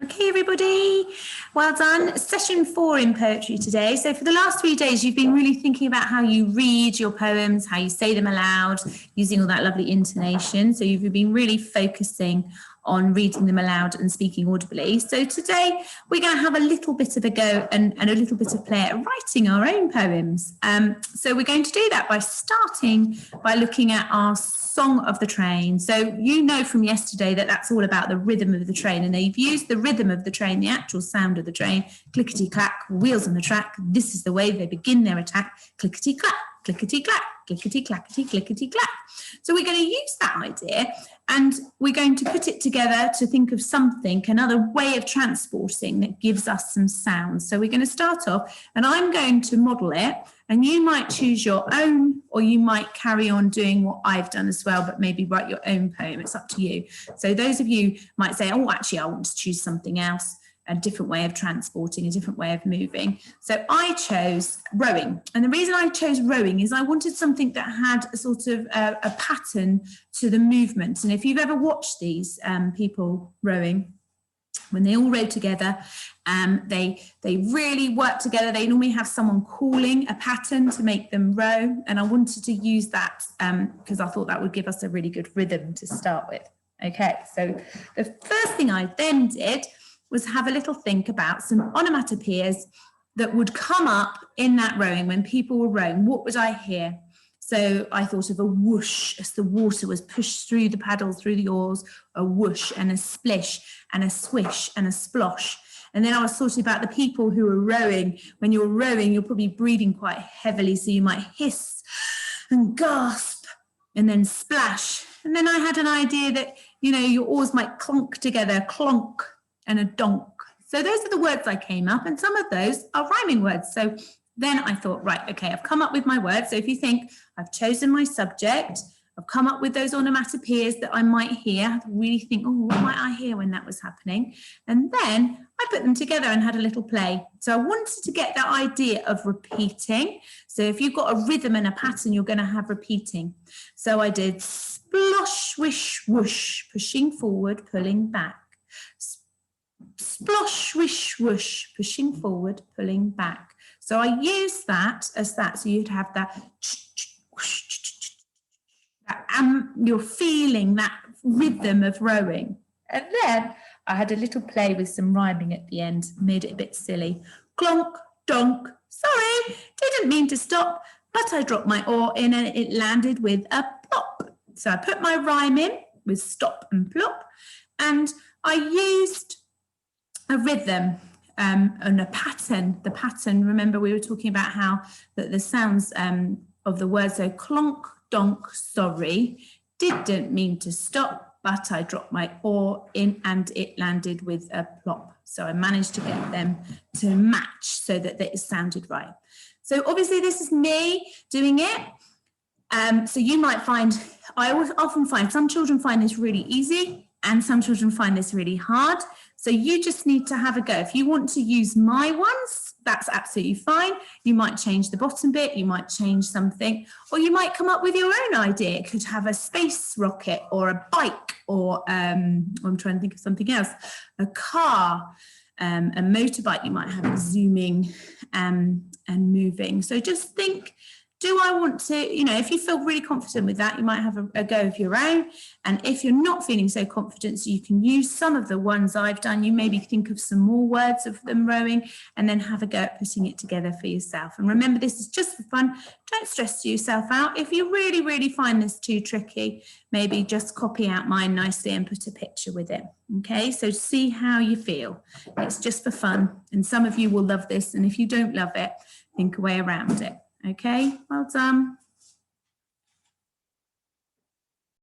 Okay, everybody, well done. Session 4 in poetry today. So for the last 3 days, you've been really thinking about how you read your poems, how you say them aloud, using all that lovely intonation. So you've been really focusing on reading them aloud and speaking audibly. So today we're going to have a little bit of a go and a little bit of play at writing our own poems. So we're going to do that by starting by looking at our song of the train. So you know from yesterday that that's all about the rhythm of the train, and they've used the rhythm of the train, the actual sound of the train, clickety-clack, wheels on the track, this is the way they begin their attack, clickety-clack, clickety-clack, clickety-clackety, clickety-clack. So we're going to use that idea and we're going to put it together to think of something, another way of transporting that gives us some sounds. So we're going to start off and I'm going to model it, and you might choose your own, or you might carry on doing what I've done as well, but maybe write your own poem. It's up to you. So those of you might say, oh, actually, I want to choose something else, a different way of transporting, a different way of moving. So I chose rowing. And the reason I chose rowing is I wanted something that had a sort of a pattern to the movement. And if you've ever watched these people rowing, when they all row together, they really work together. They normally have someone calling a pattern to make them row. And I wanted to use that because I thought that would give us a really good rhythm to start with. Okay, so the first thing I then did was have a little think about some onomatopoeias that would come up in that rowing when people were rowing. What would I hear? So I thought of a whoosh as the water was pushed through the paddles, through the oars, a whoosh and a splish and a swish and a splosh. And then I was thought about the people who were rowing. When you're rowing, you're probably breathing quite heavily, so you might hiss and gasp and then splash. And then I had an idea that, you know, your oars might clonk together, clonk and a donk. So those are the words I came up, and some of those are rhyming words. So then I thought, right, okay, I've come up with my words. So if you think I've chosen my subject, I've come up with those onomatopoeias that I might hear, really think, oh, what might I hear when that was happening? And then I put them together and had a little play. So I wanted to get that idea of repeating. So if you've got a rhythm and a pattern, you're going to have repeating. So I did splosh, swish, whoosh, pushing forward, pulling back. Splosh, swish, whoosh, pushing forward, pulling back. So I used that as that. So you'd have that, you're feeling that rhythm of rowing. And then I had a little play with some rhyming at the end, made it a bit silly. Clonk, donk, sorry, didn't mean to stop, but I dropped my oar in and it landed with a plop. So I put my rhyme in with stop and plop, and I used a rhythm and a pattern. The pattern, remember we were talking about how the sounds of the words, so clonk, donk, sorry, didn't mean to stop, but I dropped my oar in and it landed with a plop. So I managed to get them to match so that it sounded right. So obviously this is me doing it. So you might find, I often find some children find this really easy and some children find this really hard. So you just need to have a go. If you want to use my ones, that's absolutely fine. You might change the bottom bit, you might change something, or you might come up with your own idea. It could have a space rocket or a bike, or I'm trying to think of something else, a car, a motorbike. You might have it zooming and moving. So just think, do I want to, you know, if you feel really confident with that, you might have a go of your own. And if you're not feeling so confident, so you can use some of the ones I've done, you maybe think of some more words of them rowing and then have a go at putting it together for yourself. And remember, this is just for fun. Don't stress yourself out. If you really, really find this too tricky, maybe just copy out mine nicely and put a picture with it. Okay, so see how you feel. It's just for fun. And some of you will love this. And if you don't love it, think a way around it. Okay, well done.